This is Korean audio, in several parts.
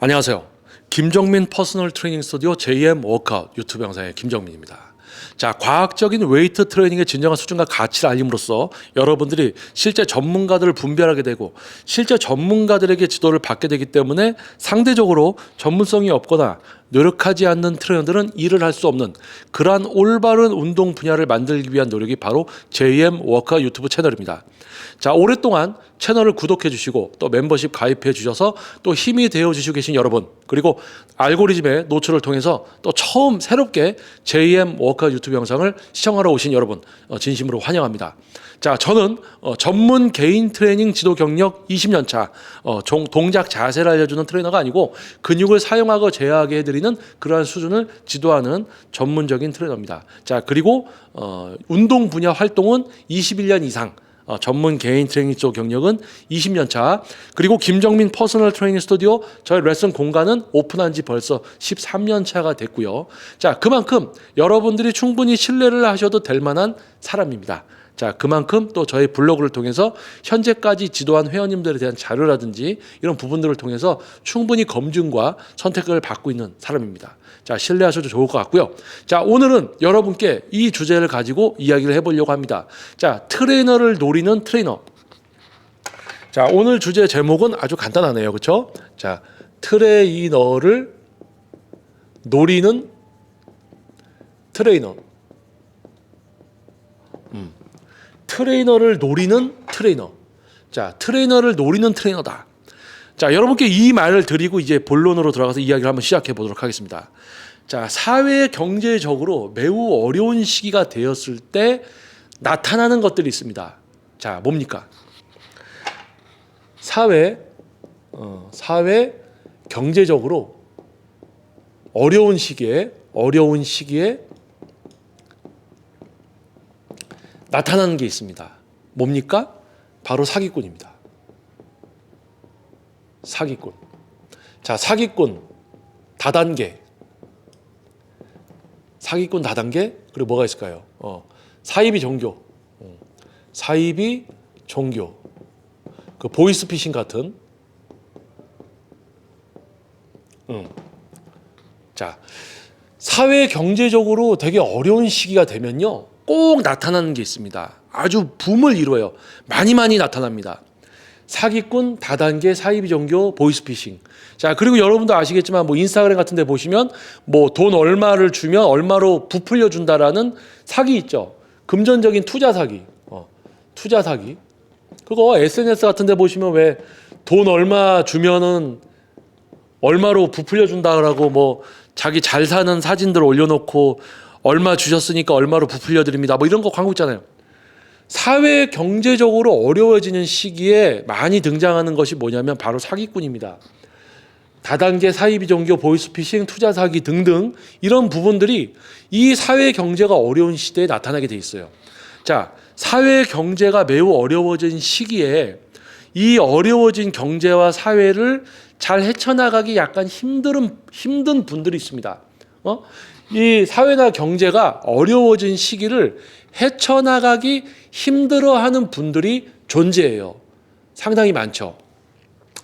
안녕하세요. 김정민 퍼스널 트레이닝 스튜디오 JM 워크아웃 유튜브 영상의 김정민입니다. 자, 과학적인 웨이트 트레이닝의 진정한 수준과 가치를 알림으로써 여러분들이 실제 전문가들을 분별하게 되고 실제 전문가들에게 지도를 받게 되기 때문에 상대적으로 전문성이 없거나 노력하지 않는 트레이너들은 일을 할 수 없는 그러한 올바른 운동 분야를 만들기 위한 노력이 바로 JM 워크아웃 유튜브 채널입니다. 자, 오랫동안 채널을 구독해 주시고 또 멤버십 가입해 주셔서 또 힘이 되어 주시고 계신 여러분, 그리고 알고리즘의 노출을 통해서 또 처음 새롭게 JM 워크아웃 유튜브 영상을 시청하러 오신 여러분 진심으로 환영합니다. 자, 저는 전문 개인 트레이닝 지도 경력 20년 차 동작 자세를 알려주는 트레이너가 아니고 근육을 사용하고 제어하게 해드리는 그러한 수준을 지도하는 전문적인 트레이너입니다. 자, 그리고 운동 분야 활동은 21년 이상, 전문 개인 트레이닝 쪽 경력은 20년 차, 그리고 김정민 퍼스널 트레이닝 스튜디오 저희 레슨 공간은 오픈한 지 벌써 13년 차가 됐고요. 자, 그만큼 여러분들이 충분히 신뢰를 하셔도 될 만한 사람입니다. 자, 그만큼 또 저희 블로그를 통해서 현재까지 지도한 회원님들에 대한 자료라든지 이런 부분들을 통해서 충분히 검증과 선택을 받고 있는 사람입니다. 자, 신뢰하셔도 좋을 것 같고요. 자, 오늘은 여러분께 이 주제를 가지고 이야기를 해보려고 합니다. 자, 트레이너를 노리는 트레이너. 자, 오늘 주제 제목은 아주 간단하네요. 그렇죠? 자, 트레이너를 노리는 트레이너. 트레이너를 노리는 트레이너. 자, 트레이너를 노리는 트레이너다. 자, 여러분께 이 말을 드리고 이제 본론으로 들어가서 이야기를 한번 시작해 보도록 하겠습니다. 자, 사회 경제적으로 매우 어려운 시기가 되었을 때 나타나는 것들이 있습니다. 자, 뭡니까? 사회 경제적으로 어려운 시기에 나타나는 게 있습니다. 뭡니까? 바로 사기꾼입니다. 사기꾼. 자, 사기꾼 다단계. 사기꾼 다단계. 그리고 뭐가 있을까요? 사이비 종교. 사이비 종교. 그 보이스피싱 같은. 자, 사회 경제적으로 되게 어려운 시기가 되면요, 꼭 나타나는 게 있습니다. 아주 붐을 이루어요. 많이 나타납니다. 사기꾼, 다단계, 사이비 종교, 보이스피싱. 자, 그리고 여러분도 아시겠지만 뭐 인스타그램 같은 데 보시면 뭐 돈 얼마를 주면 얼마로 부풀려 준다라는 사기 있죠. 금전적인 투자 사기. 투자 사기. 그거 SNS 같은 데 보시면 왜 돈 얼마 주면은 얼마로 부풀려 준다라고 뭐 자기 잘 사는 사진들 올려놓고 얼마 주셨으니까 얼마로 부풀려 드립니다. 뭐 이런 거 광고 있잖아요. 사회 경제적으로 어려워지는 시기에 많이 등장하는 것이 뭐냐면 바로 사기꾼입니다. 다단계 사이비 종교, 보이스피싱, 투자 사기 등등 이런 부분들이 이 사회 경제가 어려운 시대에 나타나게 돼 있어요. 자, 사회 경제가 매우 어려워진 시기에 이 어려워진 경제와 사회를 잘 헤쳐나가기 약간 힘든 분들이 있습니다. 이 사회나 경제가 어려워진 시기를 헤쳐나가기 힘들어하는 분들이 존재해요. 상당히 많죠.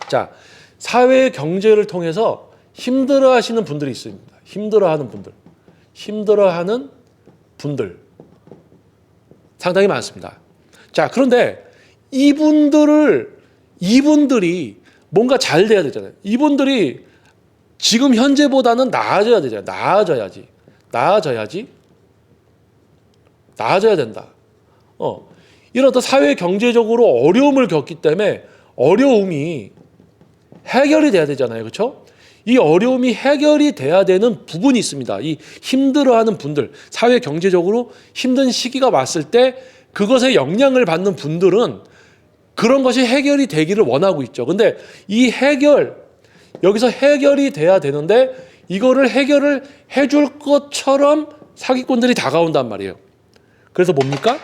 자, 사회 경제를 통해서 힘들어하시는 분들이 있습니다. 힘들어하는 분들 상당히 많습니다. 자, 그런데 이분들이 뭔가 잘 돼야 되잖아요. 이분들이 지금 현재보다는 나아져야 되잖아요. 나아져야 된다. 이런 어떤 사회 경제적으로 어려움을 겪기 때문에 어려움이 해결이 돼야 되잖아요. 그렇죠? 이 어려움이 해결이 돼야 되는 부분이 있습니다. 이 힘들어하는 분들, 사회 경제적으로 힘든 시기가 왔을 때 그것에 영향을 받는 분들은 그런 것이 해결이 되기를 원하고 있죠. 근데 이 여기서 해결이 돼야 되는데 이거를 해결을 해줄 것처럼 사기꾼들이 다가온단 말이에요. 그래서 뭡니까?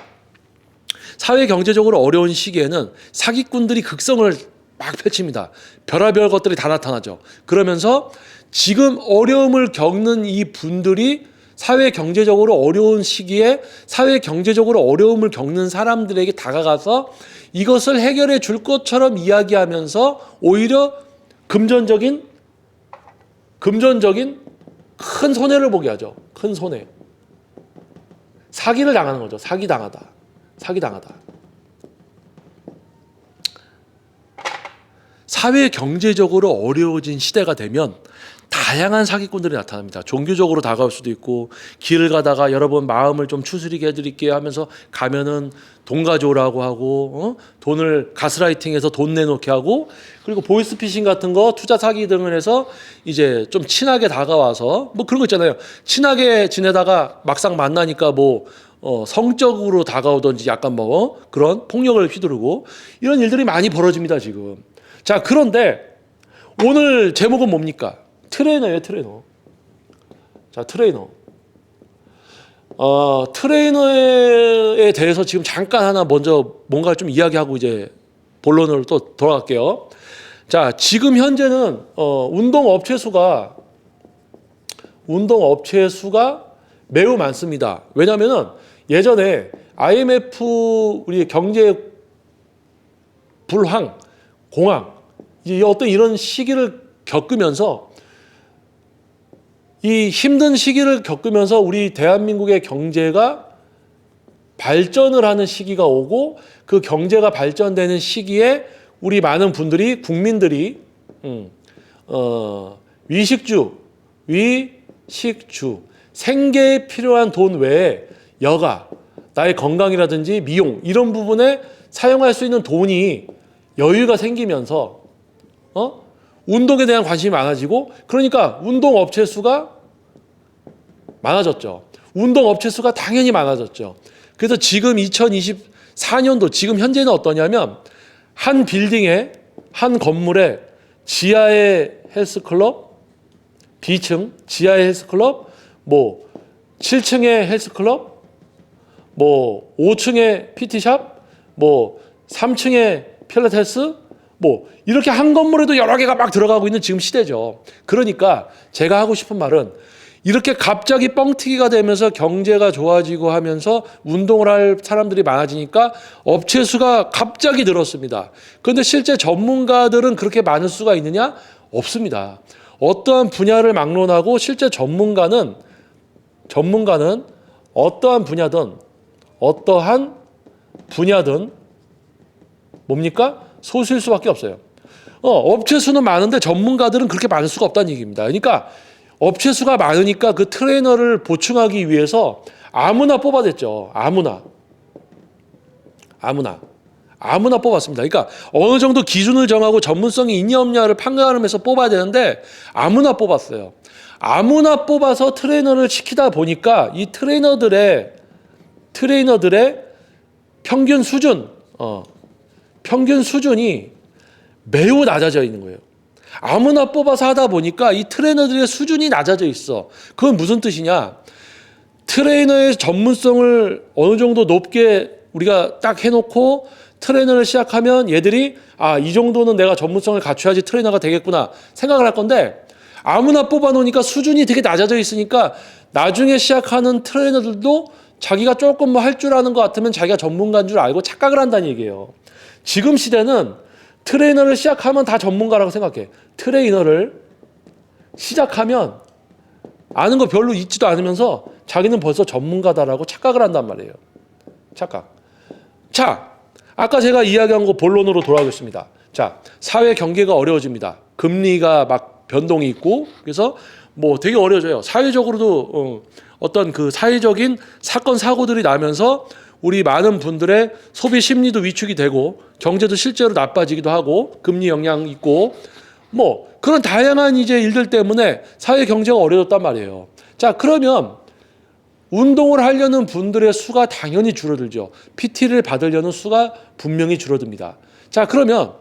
사회 경제적으로 어려운 시기에는 사기꾼들이 극성을 막 펼칩니다. 별의별 것들이 다 나타나죠. 그러면서 지금 어려움을 겪는 이 분들이 사회 경제적으로 어려운 시기에 사회 경제적으로 어려움을 겪는 사람들에게 다가가서 이것을 해결해 줄 것처럼 이야기하면서 오히려 금전적인 금전적인 큰 손해를 보게 하죠. 큰 손해. 사기를 당하는 거죠. 사기당하다. 사기당하다. 사회 경제적으로 어려워진 시대가 되면 다양한 사기꾼들이 나타납니다. 종교적으로 다가올 수도 있고, 길을 가다가 여러분 마음을 좀 추스리게 해드릴게요 하면서 가면은 돈 가져오라고 하고, 돈을 가스라이팅해서 돈 내놓게 하고, 그리고 보이스피싱 같은 거 투자 사기 등을 해서 이제 좀 친하게 다가와서 뭐 그런 거 있잖아요. 친하게 지내다가 막상 만나니까 뭐 성적으로 다가오든지 약간 뭐 그런 폭력을 휘두르고 이런 일들이 많이 벌어집니다 지금. 자, 그런데 오늘 제목은 뭡니까? 트레이너예요, 트레이너. 자, 트레이너. 트레이너에 대해서 지금 잠깐 하나 먼저 뭔가 좀 이야기하고 이제 본론으로 또 돌아갈게요. 자, 지금 현재는 운동업체 수가 매우 많습니다. 왜냐하면은 예전에 IMF 우리 경제 불황, 공황, 이제 어떤 이런 시기를 겪으면서 이 힘든 시기를 겪으면서 우리 대한민국의 경제가 발전을 하는 시기가 오고 그 경제가 발전되는 시기에 우리 많은 분들이 국민들이 위식주, 생계에 필요한 돈 외에 여가, 나의 건강이라든지 미용 이런 부분에 사용할 수 있는 돈이 여유가 생기면서 운동에 대한 관심이 많아지고 그러니까 운동업체 수가 많아졌죠. 운동업체 수가 당연히 많아졌죠. 그래서 지금 2024년도 지금 현재는 어떠냐면 한 빌딩에 한 건물에 지하의 헬스클럽, B층 지하의 헬스클럽, 뭐 7층의 헬스클럽, 뭐 5층의 PT샵, 뭐 3층의 필라테스, 뭐 이렇게 한 건물에도 여러 개가 막 들어가고 있는 지금 시대죠. 그러니까 제가 하고 싶은 말은 이렇게 갑자기 뻥튀기가 되면서 경제가 좋아지고 하면서 운동을 할 사람들이 많아지니까 업체 수가 갑자기 늘었습니다. 그런데 실제 전문가들은 그렇게 많을 수가 있느냐? 없습니다. 어떠한 분야를 막론하고 실제 전문가는 어떠한 분야든 뭡니까? 소수일 수밖에 없어요. 업체 수는 많은데 전문가들은 그렇게 많을 수가 없다는 얘기입니다. 그러니까 업체 수가 많으니까 그 트레이너를 보충하기 위해서 아무나 뽑아댔죠. 아무나 뽑았습니다. 그러니까 어느 정도 기준을 정하고 전문성이 있냐 없냐를 판가름해서 뽑아야 되는데 아무나 뽑았어요. 아무나 뽑아서 트레이너를 시키다 보니까 이 트레이너들의 평균 수준이 매우 낮아져 있는 거예요. 아무나 뽑아서 하다 보니까 이 트레이너들의 수준이 낮아져 있어. 그건 무슨 뜻이냐? 트레이너의 전문성을 어느 정도 높게 우리가 딱 해놓고 트레이너를 시작하면 얘들이 이 정도는 내가 전문성을 갖춰야지 트레이너가 되겠구나 생각을 할 건데 아무나 뽑아놓으니까 수준이 되게 낮아져 있으니까 나중에 시작하는 트레이너들도 자기가 조금 뭐 할 줄 아는 것 같으면 자기가 전문가인 줄 알고 착각을 한다는 얘기예요. 지금 시대는 트레이너를 시작하면 다 전문가라고 생각해. 트레이너를 시작하면 아는 거 별로 있지도 않으면서 자기는 벌써 전문가다라고 착각을 한단 말이에요. 착각. 자, 아까 제가 이야기한 거 본론으로 돌아가겠습니다. 자, 사회 경계가 어려워집니다. 금리가 막 변동이 있고 그래서 뭐 되게 어려워져요. 사회적으로도 어떤 그 사회적인 사건 사고들이 나면서 우리 많은 분들의 소비 심리도 위축이 되고 경제도 실제로 나빠지기도 하고 금리 영향 있고 뭐 그런 다양한 이제 일들 때문에 사회 경제가 어려졌단 말이에요. 자, 그러면 운동을 하려는 분들의 수가 당연히 줄어들죠. PT를 받으려는 수가 분명히 줄어듭니다. 자, 그러면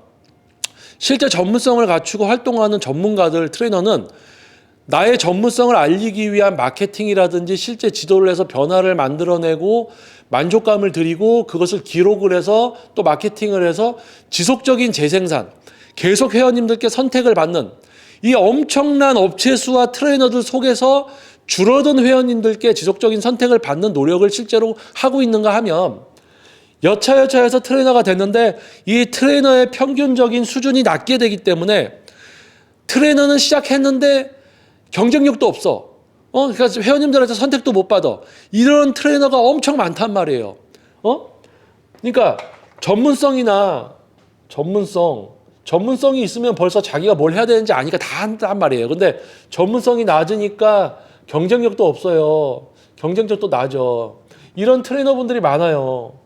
실제 전문성을 갖추고 활동하는 전문가들, 트레이너는 나의 전문성을 알리기 위한 마케팅이라든지 실제 지도를 해서 변화를 만들어내고 만족감을 드리고 그것을 기록을 해서 또 마케팅을 해서 지속적인 재생산, 계속 회원님들께 선택을 받는 이 엄청난 업체 수와 트레이너들 속에서 줄어든 회원님들께 지속적인 선택을 받는 노력을 실제로 하고 있는가 하면 여차여차해서 트레이너가 됐는데 이 트레이너의 평균적인 수준이 낮게 되기 때문에 트레이너는 시작했는데 경쟁력도 없어. 그러니까 회원님들한테 선택도 못 받아. 이런 트레이너가 엄청 많단 말이에요. 그러니까 전문성이 있으면 벌써 자기가 뭘 해야 되는지 아니까 다 한단 말이에요. 근데 전문성이 낮으니까 경쟁력도 없어요. 경쟁력도 낮아. 이런 트레이너분들이 많아요.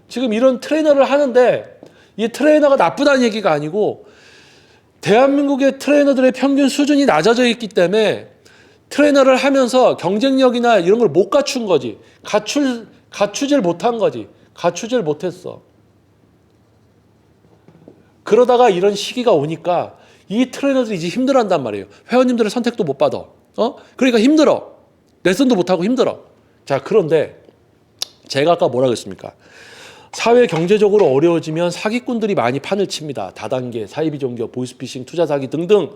지금 이런 트레이너를 하는데 이 트레이너가 나쁘다는 얘기가 아니고 대한민국의 트레이너들의 평균 수준이 낮아져 있기 때문에 트레이너를 하면서 경쟁력이나 이런 걸 못 갖춘 거지. 갖추질 못한 거지. 갖추질 못했어. 그러다가 이런 시기가 오니까 이 트레이너들이 이제 힘들어한단 말이에요. 회원님들의 선택도 못 받아. 그러니까 힘들어. 레슨도 못하고 힘들어. 자, 그런데 제가 아까 뭐라고 했습니까? 사회 경제적으로 어려워지면 사기꾼들이 많이 판을 칩니다. 다단계, 사이비 종교, 보이스피싱, 투자 사기 등등.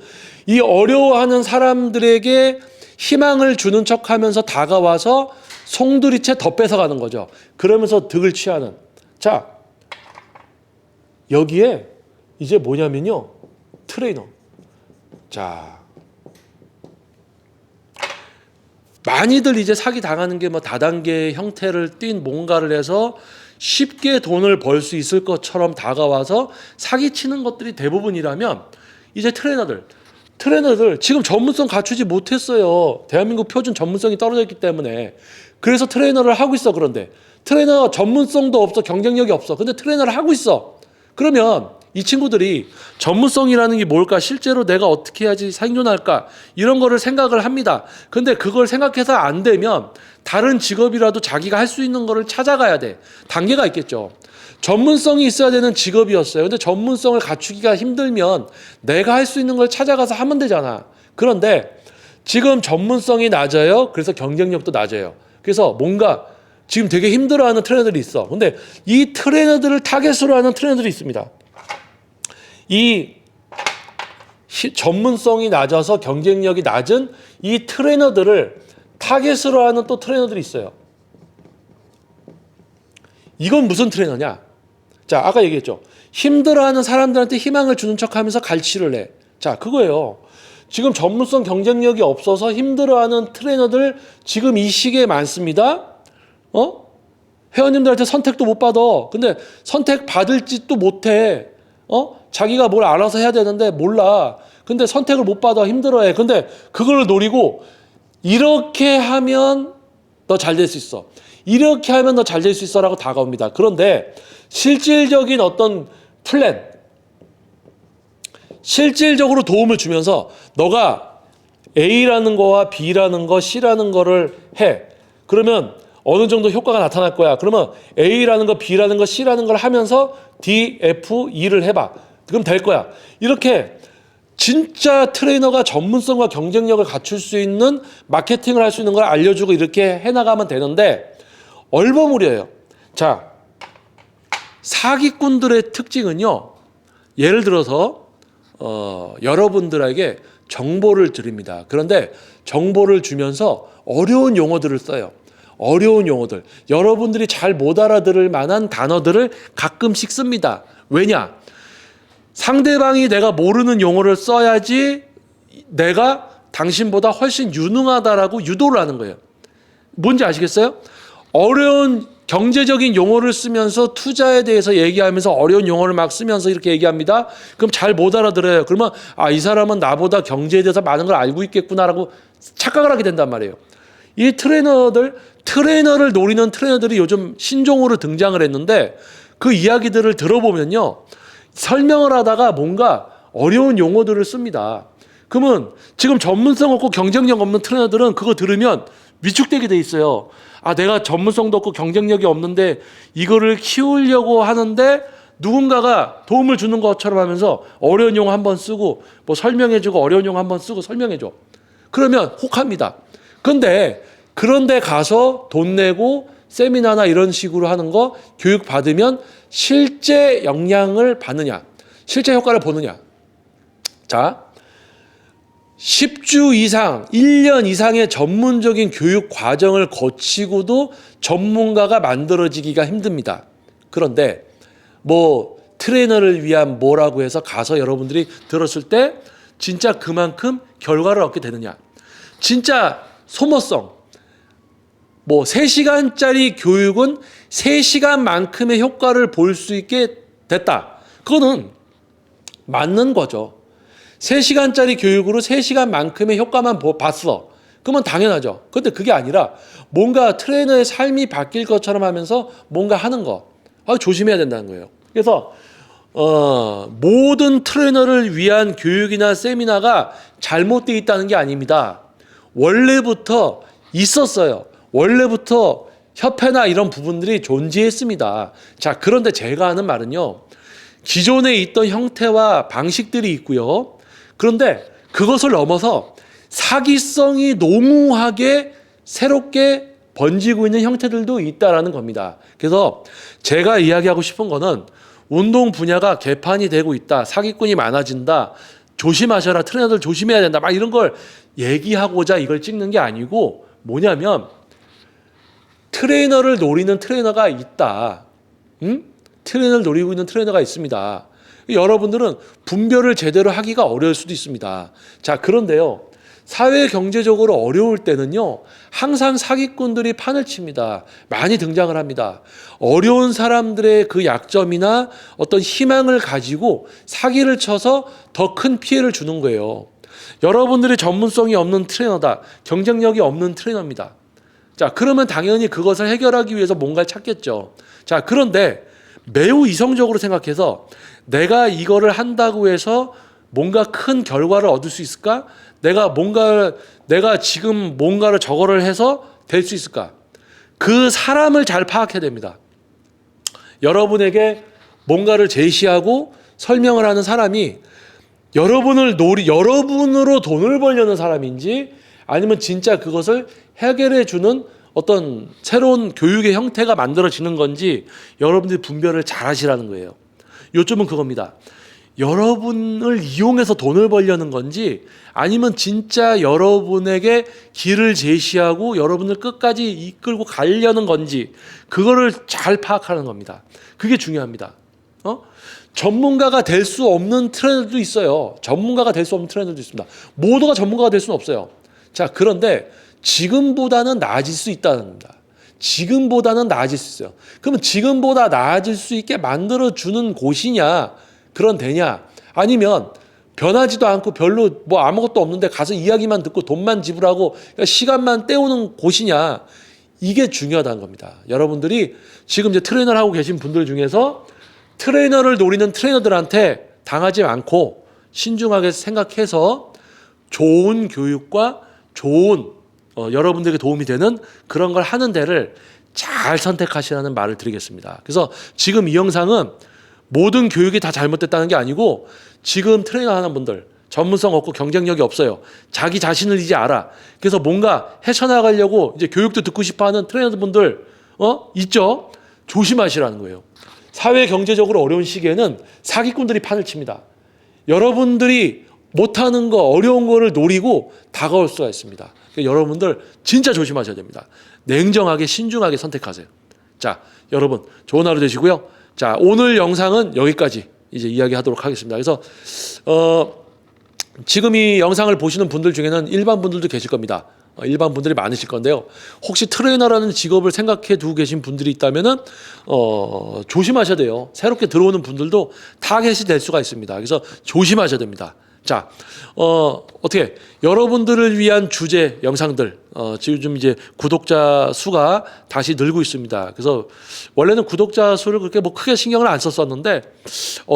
이 어려워하는 사람들에게 희망을 주는 척하면서 다가와서 송두리째 더 뺏어가는 거죠. 그러면서 득을 취하는. 자, 여기에 이제 뭐냐면요. 트레이너. 자, 많이들 이제 사기 당하는 게 뭐 다단계 형태를 띈 뭔가를 해서 쉽게 돈을 벌 수 있을 것처럼 다가와서 사기치는 것들이 대부분이라면 이제 트레이너들 지금 전문성 갖추지 못했어요. 대한민국 표준 전문성이 떨어져 있기 때문에. 그래서 트레이너를 하고 있어. 그런데 트레이너 전문성도 없어. 경쟁력이 없어. 근데 트레이너를 하고 있어. 그러면 이 친구들이 전문성이라는 게 뭘까? 실제로 내가 어떻게 해야지 생존할까? 이런 거를 생각을 합니다. 근데 그걸 생각해서 안 되면 다른 직업이라도 자기가 할 수 있는 거를 찾아가야 돼. 단계가 있겠죠. 전문성이 있어야 되는 직업이었어요. 근데 전문성을 갖추기가 힘들면 내가 할 수 있는 걸 찾아가서 하면 되잖아. 그런데 지금 전문성이 낮아요. 그래서 경쟁력도 낮아요. 그래서 뭔가 지금 되게 힘들어하는 트레이너들이 있어. 근데 이 트레이너들을 타겟으로 하는 트레이너들이 있습니다. 이 전문성이 낮아서 경쟁력이 낮은 이 트레이너들을 타겟으로 하는 또 트레이너들이 있어요. 이건 무슨 트레이너냐? 자, 아까 얘기했죠. 힘들어하는 사람들한테 희망을 주는 척하면서 갈취를 해. 자, 그거예요. 지금 전문성 경쟁력이 없어서 힘들어하는 트레이너들 지금 이 시기에 많습니다. 회원님들한테 선택도 못 받아. 근데 선택 받을 짓도 못해. 자기가 뭘 알아서 해야 되는데 몰라. 근데 선택을 못 받아. 힘들어해. 근데 그걸 노리고 이렇게 하면 너 잘 될 수 있어. 이렇게 하면 너 잘 될 수 있어 라고 다가옵니다. 그런데 실질적인 어떤 플랜, 실질적으로 도움을 주면서 너가 A라는 거와 B라는 거, C라는 거를 해. 그러면 어느 정도 효과가 나타날 거야. 그러면 A라는 거, B라는 거, C라는 걸 하면서 D, F, E를 해봐. 그럼 될 거야. 이렇게 진짜 트레이너가 전문성과 경쟁력을 갖출 수 있는 마케팅을 할 수 있는 걸 알려주고 이렇게 해나가면 되는데 얼버무려요. 자, 사기꾼들의 특징은요. 예를 들어서 여러분들에게 정보를 드립니다. 그런데 정보를 주면서 어려운 용어들을 써요. 어려운 용어들. 여러분들이 잘 못 알아들을 만한 단어들을 가끔씩 씁니다. 왜냐? 상대방이 내가 모르는 용어를 써야지 내가 당신보다 훨씬 유능하다라고 유도를 하는 거예요. 뭔지 아시겠어요? 어려운 경제적인 용어를 쓰면서 투자에 대해서 얘기하면서 어려운 용어를 막 쓰면서 이렇게 얘기합니다. 그럼 잘 못 알아들어요. 그러면 이 사람은 나보다 경제에 대해서 많은 걸 알고 있겠구나라고 착각을 하게 된단 말이에요. 이 트레이너를 노리는 트레이너들이 요즘 신종으로 등장을 했는데 그 이야기들을 들어보면요. 설명을 하다가 뭔가 어려운 용어들을 씁니다. 그러면 지금 전문성 없고 경쟁력 없는 트레이너들은 그거 들으면 위축되게 돼 있어요. 내가 전문성도 없고 경쟁력이 없는데 이거를 키우려고 하는데 누군가가 도움을 주는 것처럼 하면서 어려운 용어 한번 쓰고 뭐 설명해주고 어려운 용어 한번 쓰고 설명해줘. 그러면 혹합니다. 그런데 가서 돈 내고 세미나나 이런 식으로 하는 거 교육 받으면 실제 영향을 받느냐, 실제 효과를 보느냐. 자, 10주 이상, 1년 이상의 전문적인 교육 과정을 거치고도 전문가가 만들어지기가 힘듭니다. 그런데 뭐 트레이너를 위한 뭐라고 해서 가서 여러분들이 들었을 때 진짜 그만큼 결과를 얻게 되느냐. 진짜 소모성, 뭐 3시간짜리 교육은 3시간만큼의 효과를 볼 수 있게 됐다. 그거는 맞는 거죠. 3시간짜리 교육으로 3시간만큼의 효과만 봤어. 그러면 당연하죠. 근데 그게 아니라 뭔가 트레이너의 삶이 바뀔 것처럼 하면서 뭔가 하는 거. 조심해야 된다는 거예요. 그래서 모든 트레이너를 위한 교육이나 세미나가 잘못되어 있다는 게 아닙니다. 원래부터 있었어요. 원래부터 협회나 이런 부분들이 존재했습니다. 자, 그런데 제가 하는 말은요, 기존에 있던 형태와 방식들이 있고요. 그런데 그것을 넘어서 사기성이 농후하게 새롭게 번지고 있는 형태들도 있다라는 겁니다. 그래서 제가 이야기하고 싶은 거는 운동 분야가 개판이 되고 있다, 사기꾼이 많아진다, 조심하셔라, 트레이너들 조심해야 된다, 막 이런 걸 얘기하고자 이걸 찍는 게 아니고, 뭐냐면 트레이너를 노리는 트레이너가 있다. 트레이너를 노리고 있는 트레이너가 있습니다. 여러분들은 분별을 제대로 하기가 어려울 수도 있습니다. 자, 그런데요, 사회 경제적으로 어려울 때는요, 항상 사기꾼들이 판을 칩니다. 많이 등장을 합니다. 어려운 사람들의 그 약점이나 어떤 희망을 가지고 사기를 쳐서 더 큰 피해를 주는 거예요. 여러분들이 전문성이 없는 트레이너다, 경쟁력이 없는 트레이너입니다. 자, 그러면 당연히 그것을 해결하기 위해서 뭔가를 찾겠죠. 자, 그런데 매우 이성적으로 생각해서 내가 이거를 한다고 해서 뭔가 큰 결과를 얻을 수 있을까? 내가 지금 뭔가를 저거를 해서 될 수 있을까? 그 사람을 잘 파악해야 됩니다. 여러분에게 뭔가를 제시하고 설명을 하는 사람이 여러분으로 돈을 벌려는 사람인지, 아니면 진짜 그것을 해결해 주는 어떤 새로운 교육의 형태가 만들어지는 건지 여러분들이 분별을 잘 하시라는 거예요. 요점은 그겁니다. 여러분을 이용해서 돈을 벌려는 건지, 아니면 진짜 여러분에게 길을 제시하고 여러분을 끝까지 이끌고 가려는 건지, 그거를 잘 파악하는 겁니다. 그게 중요합니다. 전문가가 될 수 없는 트레이너들도 있어요. 전문가가 될 수 없는 트레이너들도 있습니다. 모두가 전문가가 될 수는 없어요. 자, 그런데 지금보다는 나아질 수 있다는 겁니다. 지금보다는 나아질 수 있어요. 그러면 지금보다 나아질 수 있게 만들어주는 곳이냐, 그런 데냐, 아니면 변하지도 않고 별로 뭐 아무것도 없는데 가서 이야기만 듣고 돈만 지불하고 시간만 때우는 곳이냐, 이게 중요하다는 겁니다. 여러분들이 지금 이제 트레이너를 하고 계신 분들 중에서 트레이너를 노리는 트레이너들한테 당하지 않고 신중하게 생각해서 좋은 교육과 좋은 여러분들에게 도움이 되는 그런 걸 하는 데를 잘 선택하시라는 말을 드리겠습니다. 그래서 지금 이 영상은 모든 교육이 다 잘못됐다는 게 아니고, 지금 트레이너 하는 분들 전문성 없고 경쟁력이 없어요. 자기 자신을 이제 알아. 그래서 뭔가 헤쳐나가려고 이제 교육도 듣고 싶어하는 트레이너분들 있죠? 조심하시라는 거예요. 사회 경제적으로 어려운 시기에는 사기꾼들이 판을 칩니다. 여러분들이 못하는 거, 어려운 거를 노리고 다가올 수가 있습니다. 그러니까 여러분들 진짜 조심하셔야 됩니다. 냉정하게 신중하게 선택하세요. 자, 여러분 좋은 하루 되시고요. 자, 오늘 영상은 여기까지 이제 이야기하도록 하겠습니다. 그래서 지금 이 영상을 보시는 분들 중에는 일반 분들도 계실 겁니다. 일반 분들이 많으실 건데요. 혹시 트레이너라는 직업을 생각해 두고 계신 분들이 있다면은 조심하셔야 돼요. 새롭게 들어오는 분들도 타겟이 될 수가 있습니다. 그래서 조심하셔야 됩니다. 자, 어떻게 여러분들을 위한 주제 영상들, 지금 이제 구독자 수가 다시 늘고 있습니다. 그래서 원래는 구독자 수를 그렇게 뭐 크게 신경을 안 썼었는데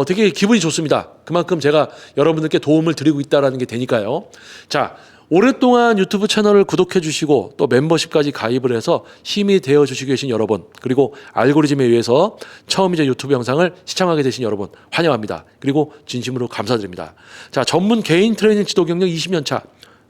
되게 기분이 좋습니다. 그만큼 제가 여러분들께 도움을 드리고 있다라는 게 되니까요. 자, 오랫동안 유튜브 채널을 구독해 주시고 또 멤버십까지 가입을 해서 힘이 되어 주시고 계신 여러분, 그리고 알고리즘에 의해서 처음 이제 유튜브 영상을 시청하게 되신 여러분 환영합니다. 그리고 진심으로 감사드립니다. 자, 전문 개인 트레이닝 지도 경력 20년 차,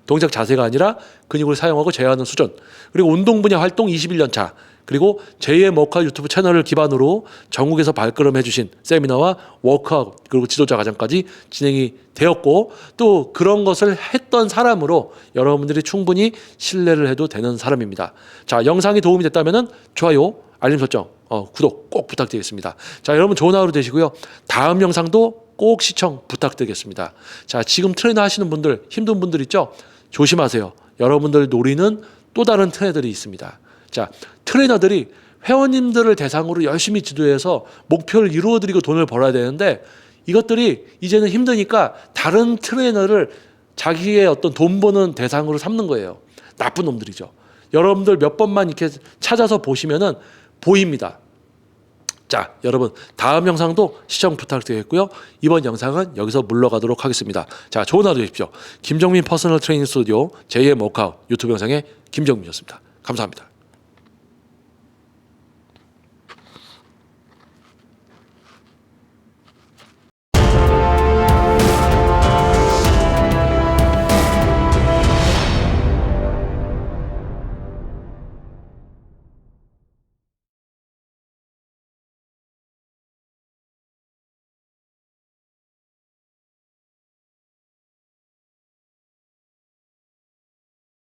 동작 자세가 아니라 근육을 사용하고 제어하는 수준, 그리고 운동 분야 활동 21년 차, 그리고 제2의 워크아웃 유튜브 채널을 기반으로 전국에서 발걸음해 주신 세미나와 워크아웃 그리고 지도자 과정까지 진행이 되었고, 또 그런 것을 했던 사람으로 여러분들이 충분히 신뢰를 해도 되는 사람입니다. 자, 영상이 도움이 됐다면 좋아요, 알림 설정, 구독 꼭 부탁드리겠습니다. 자, 여러분 좋은 하루 되시고요. 다음 영상도 꼭 시청 부탁드리겠습니다. 자, 지금 트레이너 하시는 분들, 힘든 분들 있죠? 조심하세요. 여러분들 노리는 또 다른 트레이너들이 있습니다. 자, 트레이너들이 회원님들을 대상으로 열심히 지도해서 목표를 이루어드리고 돈을 벌어야 되는데 이것들이 이제는 힘드니까 다른 트레이너를 자기의 어떤 돈 버는 대상으로 삼는 거예요. 나쁜 놈들이죠. 여러분들 몇 번만 이렇게 찾아서 보시면은 보입니다. 자, 여러분 다음 영상도 시청 부탁드리겠고요. 이번 영상은 여기서 물러가도록 하겠습니다. 자, 좋은 하루 되십시오. 김정민 퍼스널 트레이닝 스튜디오 JM 워크아웃 유튜브 영상의 김정민이었습니다. 감사합니다.